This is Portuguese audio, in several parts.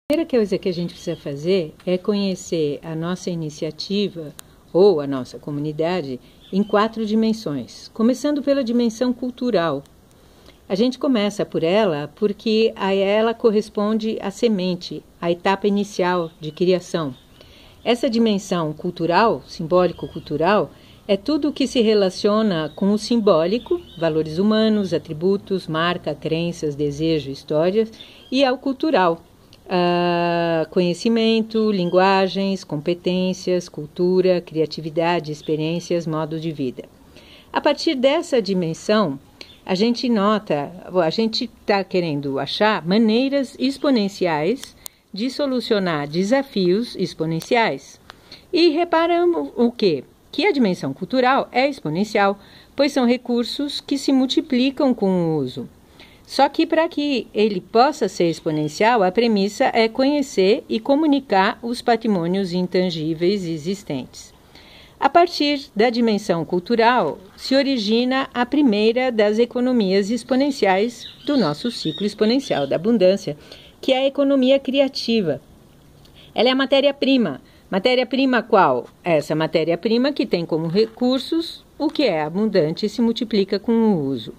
A primeira coisa que a gente precisa fazer é conhecer a nossa iniciativa ou a nossa comunidade em 4 dimensões, começando pela dimensão cultural. A gente começa por ela porque a ela corresponde à semente, à etapa inicial de criação. Essa dimensão cultural, simbólico-cultural, é tudo o que se relaciona com o simbólico, valores humanos, atributos, marca, crenças, desejos, histórias, e ao cultural, conhecimento, linguagens, competências, cultura, criatividade, experiências, modo de vida. A partir dessa dimensão, a gente está querendo achar maneiras exponenciais de solucionar desafios exponenciais. E reparamos o quê? Que a dimensão cultural é exponencial, pois são recursos que se multiplicam com o uso. Só que para que ele possa ser exponencial, a premissa é conhecer e comunicar os patrimônios intangíveis existentes. A partir da dimensão cultural, se origina a primeira das economias exponenciais do nosso ciclo exponencial da abundância, que é a economia criativa. Ela é a matéria-prima. Matéria-prima qual? Essa matéria-prima que tem como recursos o que é abundante e se multiplica com o uso.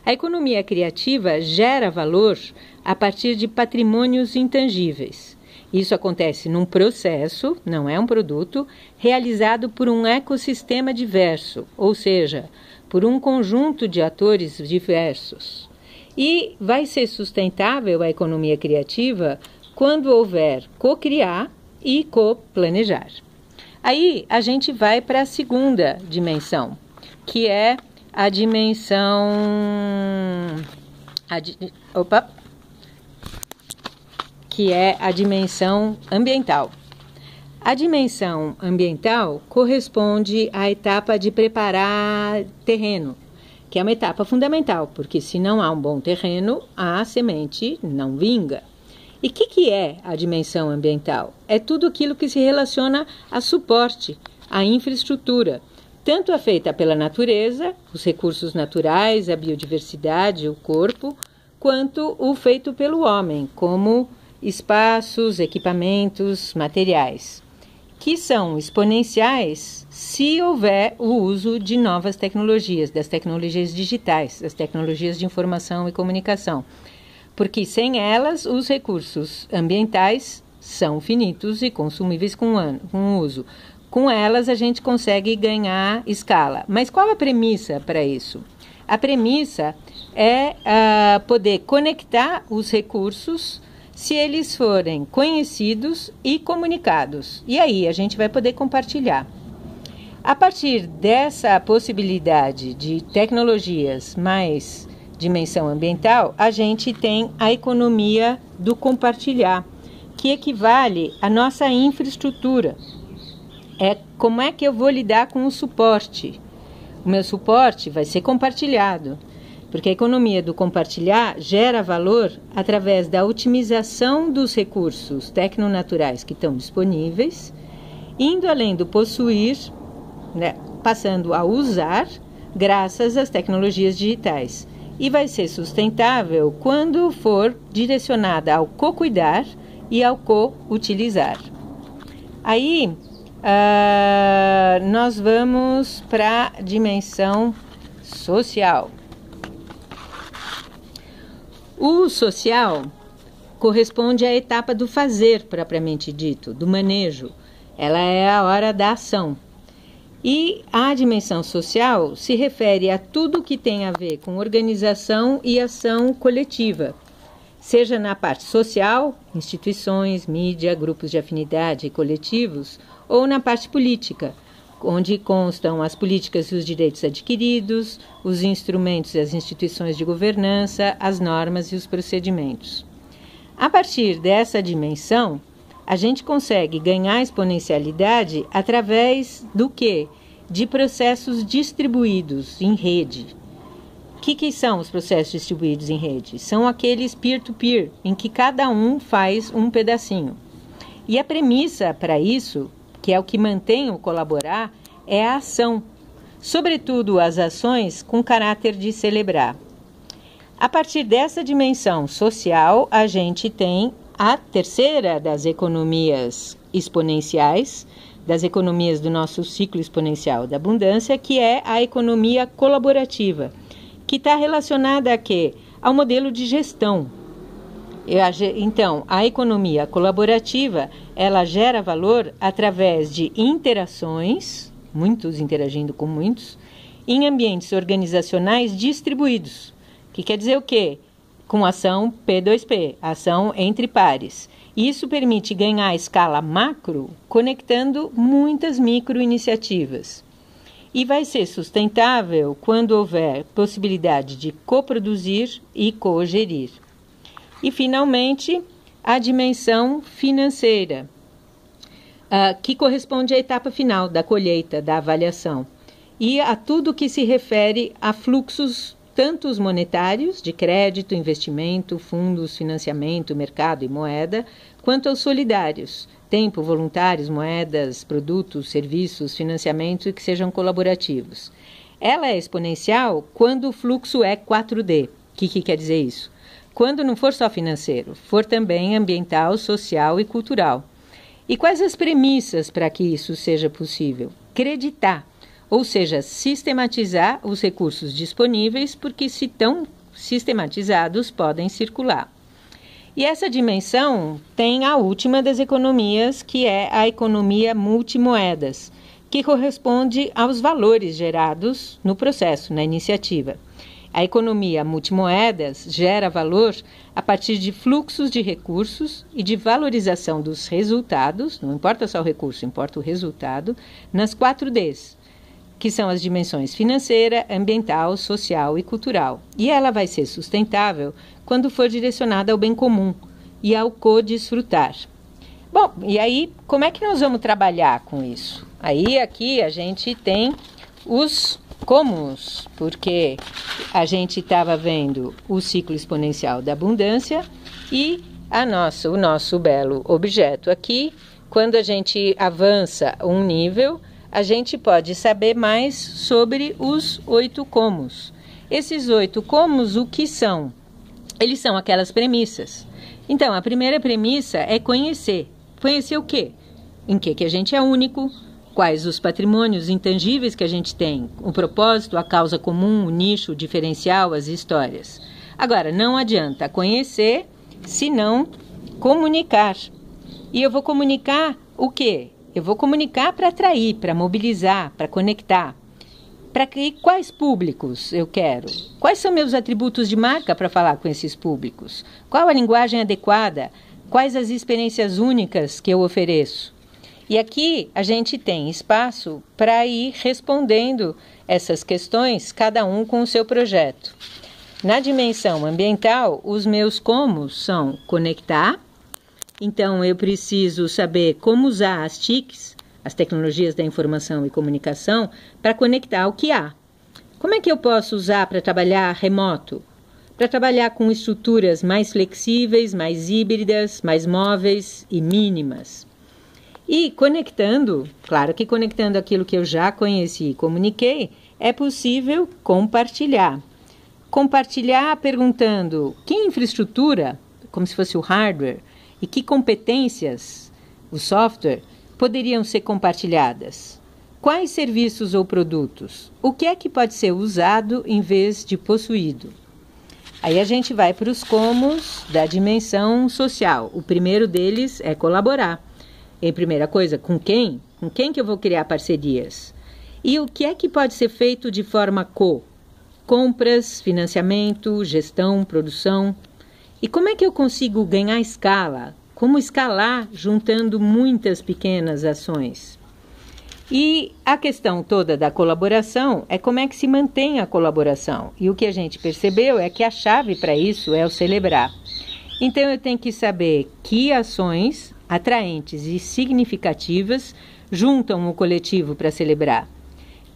A economia criativa gera valor a partir de patrimônios intangíveis. Isso acontece num processo, não é um produto, realizado por um ecossistema diverso, ou seja, por um conjunto de atores diversos. E vai ser sustentável a economia criativa quando houver co-criar e co-planejar. Aí a gente vai para a segunda dimensão, que é a dimensão ambiental. A dimensão ambiental corresponde à etapa de preparar terreno, que é uma etapa fundamental, porque se não há um bom terreno, a semente não vinga. E o que é a dimensão ambiental? É tudo aquilo que se relaciona a suporte, à infraestrutura, tanto a feita pela natureza, os recursos naturais, a biodiversidade, o corpo, quanto o feito pelo homem, como espaços, equipamentos, materiais, que são exponenciais se houver o uso de novas tecnologias, das tecnologias digitais, das tecnologias de informação e comunicação, porque sem elas os recursos ambientais são finitos e consumíveis com o uso. Com elas a gente consegue ganhar escala. Mas qual a premissa para isso? A premissa é poder conectar os recursos se eles forem conhecidos e comunicados. E aí a gente vai poder compartilhar. A partir dessa possibilidade de tecnologias mais dimensão ambiental, a gente tem a economia do compartilhar, que equivale à nossa infraestrutura. É como é que eu vou lidar com o suporte. O meu suporte vai ser compartilhado, porque a economia do compartilhar gera valor através da otimização dos recursos tecnonaturais que estão disponíveis, indo além do possuir, passando a usar, graças às tecnologias digitais. E vai ser sustentável quando for direcionada ao co-cuidar e ao co-utilizar. Aí, nós vamos para a dimensão social. O social corresponde à etapa do fazer, propriamente dito, do manejo. Ela é a hora da ação. E a dimensão social se refere a tudo que tem a ver com organização e ação coletiva, seja na parte social, instituições, mídia, grupos de afinidade e coletivos, ou na parte política, onde constam as políticas e os direitos adquiridos, os instrumentos e as instituições de governança, as normas e os procedimentos. A partir dessa dimensão, a gente consegue ganhar exponencialidade através do quê? De processos distribuídos em rede. O que são os processos distribuídos em rede? São aqueles peer-to-peer, em que cada um faz um pedacinho. E a premissa para isso, que é o que mantém o colaborar, é a ação, sobretudo as ações com caráter de celebrar. A partir dessa dimensão social, a gente tem a terceira das economias exponenciais, das economias do nosso ciclo exponencial da abundância, que é a economia colaborativa, que está relacionada a quê? Ao modelo de gestão. Então, a economia colaborativa, ela gera valor através de interações, muitos interagindo com muitos, em ambientes organizacionais distribuídos. Que quer dizer o quê? Com ação P2P, ação entre pares. Isso permite ganhar a escala macro, conectando muitas microiniciativas. E vai ser sustentável quando houver possibilidade de coproduzir e cogerir. E, finalmente, a dimensão financeira, que corresponde à etapa final da colheita, da avaliação, e a tudo que se refere a fluxos, tanto os monetários, de crédito, investimento, fundos, financiamento, mercado e moeda, quanto aos solidários, tempo, voluntários, moedas, produtos, serviços, financiamentos que sejam colaborativos. Ela é exponencial quando o fluxo é 4D. O que quer dizer isso? Quando não for só financeiro, for também ambiental, social e cultural. E quais as premissas para que isso seja possível? Creditar, ou seja, sistematizar os recursos disponíveis, porque se estão sistematizados, podem circular. E essa dimensão tem a última das economias, que é a economia multimoedas, que corresponde aos valores gerados no processo, na iniciativa. A economia multimoedas gera valor a partir de fluxos de recursos e de valorização dos resultados, não importa só o recurso, importa o resultado, nas 4Ds, que são as dimensões financeira, ambiental, social e cultural. E ela vai ser sustentável quando for direcionada ao bem comum e ao co-desfrutar. Bom, e aí, como é que nós vamos trabalhar com isso? Aí, aqui, a gente tem os comos, porque a gente estava vendo o ciclo exponencial da abundância e o nosso belo objeto aqui, quando a gente avança um nível, a gente pode saber mais sobre os 8 comos. Esses 8 comos, o que são? Eles são aquelas premissas. Então, a primeira premissa é conhecer. Conhecer o quê? Em que a gente é único, quais os patrimônios intangíveis que a gente tem, o propósito, a causa comum, o nicho, o diferencial, as histórias. Agora, não adianta conhecer se não comunicar. E eu vou comunicar o quê? Eu vou comunicar para atrair, para mobilizar, para conectar. Para quais públicos eu quero? Quais são meus atributos de marca para falar com esses públicos? Qual a linguagem adequada? Quais as experiências únicas que eu ofereço? E aqui a gente tem espaço para ir respondendo essas questões, cada um com o seu projeto. Na dimensão ambiental, os meus comos são conectar. Então, eu preciso saber como usar as TICs, as tecnologias da informação e comunicação, para conectar o que há. Como é que eu posso usar para trabalhar remoto? Para trabalhar com estruturas mais flexíveis, mais híbridas, mais móveis e mínimas. E conectando, claro que conectando aquilo que eu já conheci e comuniquei, é possível compartilhar. Compartilhar perguntando que infraestrutura, como se fosse o hardware, e que competências, o software, poderiam ser compartilhadas? Quais serviços ou produtos? O que é que pode ser usado em vez de possuído? Aí a gente vai para os comos da dimensão social. O primeiro deles é colaborar. E primeira coisa, com quem? Com quem que eu vou criar parcerias? E o que é que pode ser feito de forma compras, financiamento, gestão, produção? E como é que eu consigo ganhar escala? Como escalar juntando muitas pequenas ações? E a questão toda da colaboração é como é que se mantém a colaboração. E o que a gente percebeu é que a chave para isso é o celebrar. Então eu tenho que saber que ações atraentes e significativas juntam o coletivo para celebrar.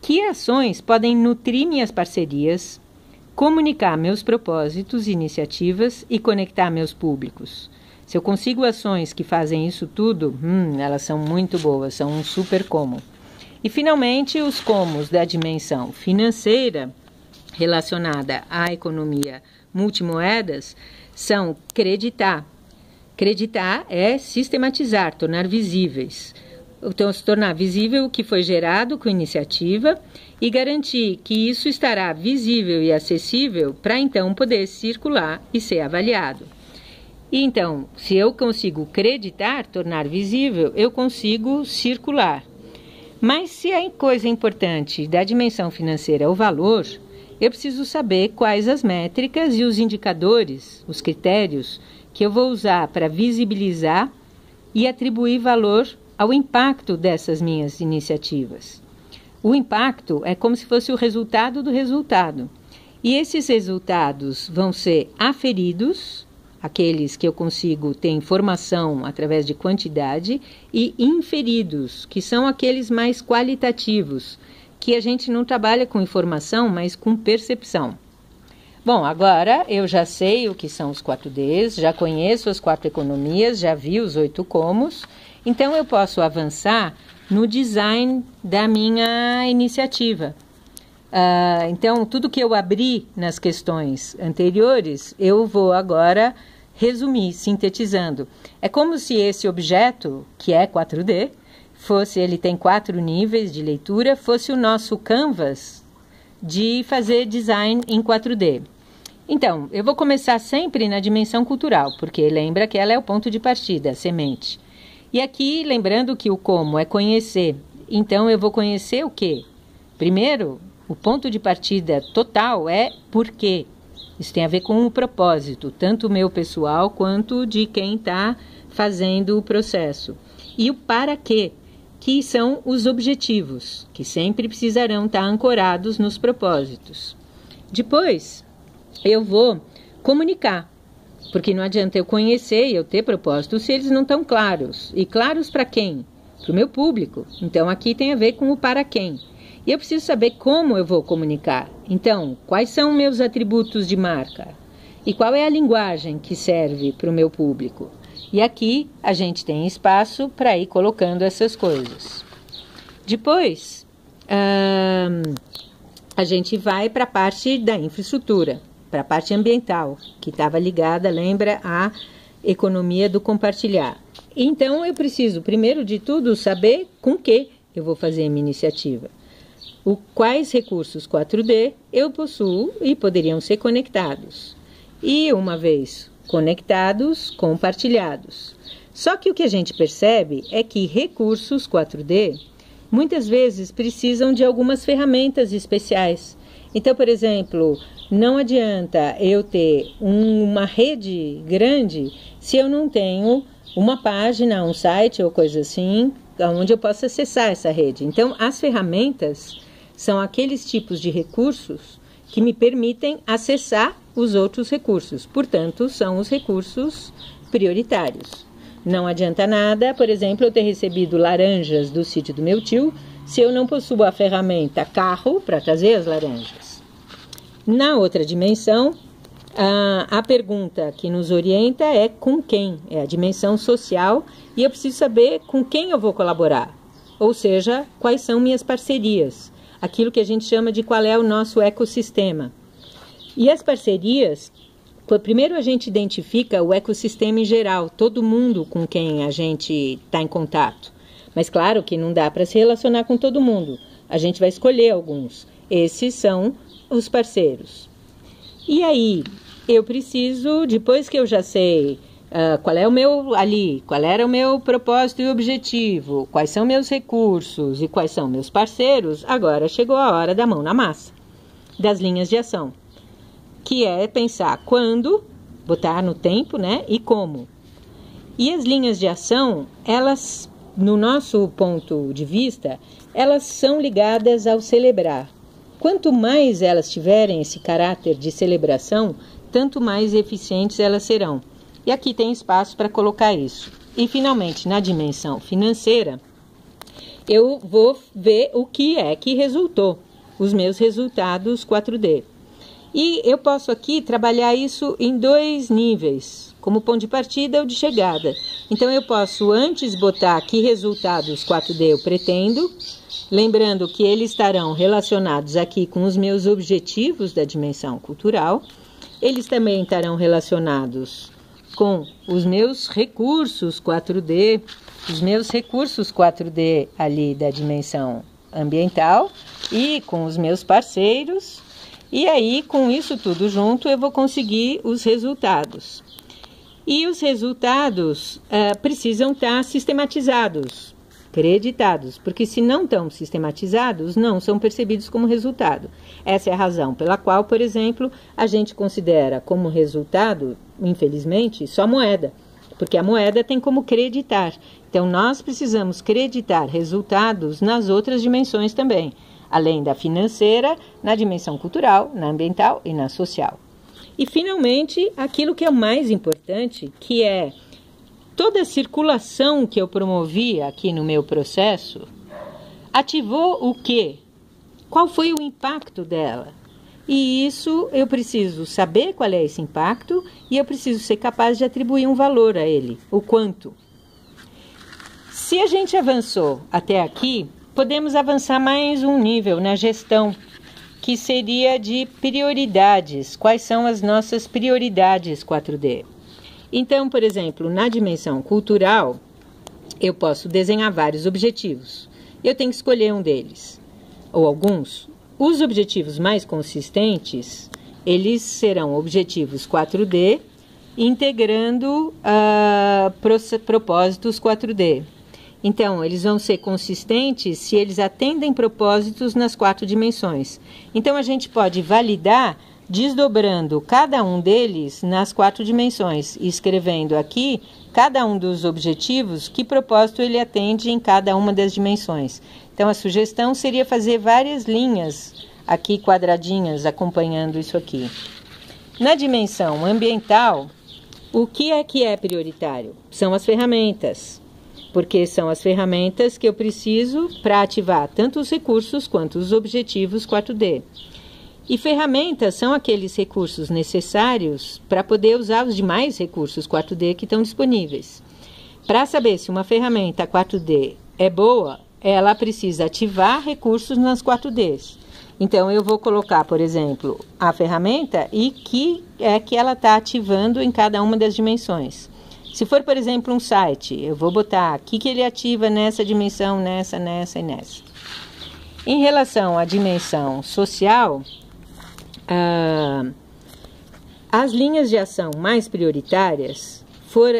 Que ações podem nutrir minhas parcerias, comunicar meus propósitos e iniciativas e conectar meus públicos. Se eu consigo ações que fazem isso tudo, elas são muito boas, são um super como. E, finalmente, os comos da dimensão financeira relacionada à economia multimoedas são creditar Acreditar é sistematizar, tornar visíveis. Então, se tornar visível o que foi gerado com iniciativa e garantir que isso estará visível e acessível para então poder circular e ser avaliado. E então, se eu consigo acreditar, tornar visível, eu consigo circular. Mas se a coisa importante da dimensão financeira é o valor, eu preciso saber quais as métricas e os indicadores, os critérios que eu vou usar para visibilizar e atribuir valor ao impacto dessas minhas iniciativas. O impacto é como se fosse o resultado do resultado. E esses resultados vão ser aferidos, aqueles que eu consigo ter informação através de quantidade, e inferidos, que são aqueles mais qualitativos, que a gente não trabalha com informação, mas com percepção. Bom, agora eu já sei o que são os 4Ds, já conheço as 4 economias, já vi os 8 comos, então eu posso avançar no design da minha iniciativa. Então, tudo que eu abri nas questões anteriores, eu vou agora resumir, sintetizando. É como se esse objeto, que é 4D, ele tem 4 níveis de leitura, fosse o nosso canvas de fazer design em 4D. Então, eu vou começar sempre na dimensão cultural, porque lembra que ela é o ponto de partida, a semente. E aqui, lembrando que o como é conhecer, então eu vou conhecer o quê? Primeiro, o ponto de partida total é por quê. Isso tem a ver com o propósito, tanto o meu pessoal quanto de quem está fazendo o processo. E o para quê, que são os objetivos, que sempre precisarão estar ancorados nos propósitos. Depois, eu vou comunicar, porque não adianta eu conhecer e eu ter propósitos se eles não estão claros. E claros para quem? Para o meu público. Então, aqui tem a ver com o para quem. E eu preciso saber como eu vou comunicar. Então, quais são meus atributos de marca? E qual é a linguagem que serve para o meu público? E aqui a gente tem espaço para ir colocando essas coisas. Depois, a gente vai para a parte da infraestrutura, para a parte ambiental, que estava ligada, lembra, à economia do compartilhar. Então, eu preciso, primeiro de tudo, saber com que eu vou fazer a minha iniciativa. Quais recursos 4D eu possuo e poderiam ser conectados. E, uma vez conectados, compartilhados. Só que o que a gente percebe é que recursos 4D muitas vezes precisam de algumas ferramentas especiais. Então, por exemplo, não adianta eu ter uma rede grande se eu não tenho uma página, um site ou coisa assim, onde eu possa acessar essa rede. Então, as ferramentas são aqueles tipos de recursos que me permitem acessar os outros recursos. Portanto, são os recursos prioritários. Não adianta nada, por exemplo, eu ter recebido laranjas do sítio do meu tio, se eu não possuo a ferramenta carro para trazer as laranjas. Na outra dimensão, a pergunta que nos orienta é com quem? É a dimensão social e eu preciso saber com quem eu vou colaborar. Ou seja, quais são minhas parcerias. Aquilo que a gente chama de qual é o nosso ecossistema. E as parcerias, primeiro a gente identifica o ecossistema em geral, todo mundo com quem a gente está em contato. Mas claro que não dá para se relacionar com todo mundo. A gente vai escolher alguns. Esses são os parceiros. E aí, eu preciso, depois que eu já sei qual era o meu propósito e objetivo, quais são meus recursos e quais são meus parceiros, agora chegou a hora da mão na massa, das linhas de ação, que é pensar quando, botar no tempo, né, e como. E as linhas de ação, elas, no nosso ponto de vista, elas são ligadas ao celebrar. Quanto mais elas tiverem esse caráter de celebração, tanto mais eficientes elas serão. E aqui tem espaço para colocar isso. E, finalmente, na dimensão financeira, eu vou ver o que é que resultou, os meus resultados 4D. E eu posso aqui trabalhar isso em 2 níveis, como ponto de partida ou de chegada. Então, eu posso antes botar que resultados 4D eu pretendo, lembrando que eles estarão relacionados aqui com os meus objetivos da dimensão cultural. Eles também estarão relacionados com os meus recursos 4D, ali da dimensão ambiental e com os meus parceiros, e aí com isso tudo junto eu vou conseguir os resultados. E os resultados precisam estar sistematizados, creditados, porque se não estão sistematizados, não são percebidos como resultado. Essa é a razão pela qual, por exemplo, a gente considera como resultado, infelizmente, só moeda, porque a moeda tem como creditar. Então, nós precisamos creditar resultados nas outras dimensões também, além da financeira, na dimensão cultural, na ambiental e na social. E, finalmente, aquilo que é o mais importante, que é toda a circulação que eu promovi aqui no meu processo, ativou o quê? Qual foi o impacto dela? E isso eu preciso saber qual é esse impacto e eu preciso ser capaz de atribuir um valor a ele, o quanto. Se a gente avançou até aqui, podemos avançar mais um nível na gestão, que seria de prioridades. Quais são as nossas prioridades 4D? Então, por exemplo, na dimensão cultural, eu posso desenhar vários objetivos. Eu tenho que escolher um deles, ou alguns. Os objetivos mais consistentes, eles serão objetivos 4D, integrando propósitos 4D. Então, eles vão ser consistentes se eles atendem propósitos nas 4 dimensões. Então, a gente pode validar desdobrando cada um deles nas 4 dimensões e escrevendo aqui cada um dos objetivos, que propósito ele atende em cada uma das dimensões. Então, a sugestão seria fazer várias linhas aqui quadradinhas acompanhando isso aqui. Na dimensão ambiental, o que é prioritário? São as ferramentas, porque são as ferramentas que eu preciso para ativar tanto os recursos quanto os objetivos 4D. E ferramentas são aqueles recursos necessários para poder usar os demais recursos 4D que estão disponíveis. Para saber se uma ferramenta 4D é boa, ela precisa ativar recursos nas 4Ds. Então, eu vou colocar, por exemplo, a ferramenta e que é que ela está ativando em cada uma das dimensões. Se for, por exemplo, um site, eu vou botar aqui que ele ativa nessa dimensão, nessa e nessa. Em relação à dimensão social, as linhas de ação mais prioritárias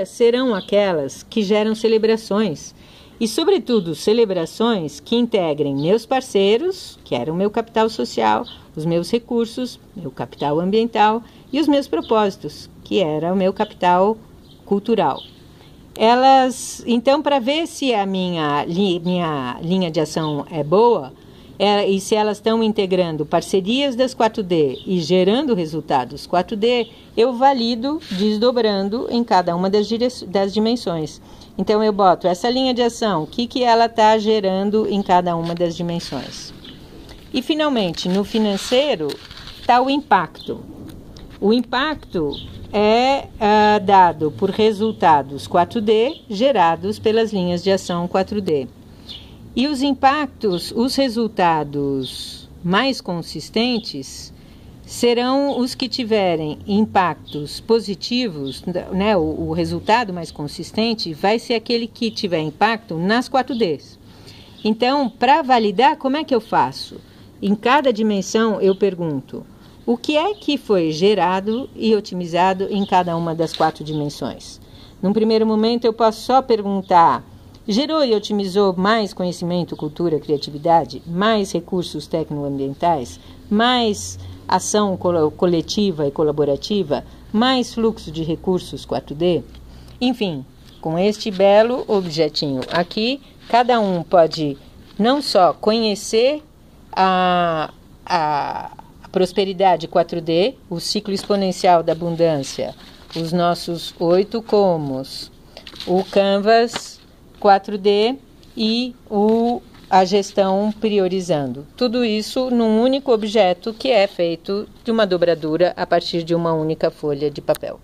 serão aquelas que geram celebrações e, sobretudo, celebrações que integrem meus parceiros, que era o meu capital social, os meus recursos, meu capital ambiental e os meus propósitos, que era o meu capital cultural. Então, para ver se a minha linha de ação é boa, e se elas estão integrando parcerias das 4D e gerando resultados 4D, eu valido desdobrando em cada uma das dimensões. Então, eu boto essa linha de ação, o que ela está gerando em cada uma das dimensões. E, finalmente, no financeiro, está o impacto. O impacto é dado por resultados 4D gerados pelas linhas de ação 4D. E os impactos, os resultados mais consistentes serão os que tiverem impactos positivos, né? O resultado mais consistente vai ser aquele que tiver impacto nas 4Ds. Então, para validar, como é que eu faço? Em cada dimensão eu pergunto, o que é que foi gerado e otimizado em cada uma das 4 dimensões? Num primeiro momento eu posso só perguntar, gerou e otimizou mais conhecimento, cultura, criatividade, mais recursos tecnoambientais, mais ação coletiva e colaborativa, mais fluxo de recursos 4D? Enfim, com este belo objetinho aqui, cada um pode não só conhecer a prosperidade 4D, o ciclo exponencial da abundância, os nossos 8 comos, o Canvas 4D e a gestão priorizando. Tudo isso num único objeto que é feito de uma dobradura a partir de uma única folha de papel.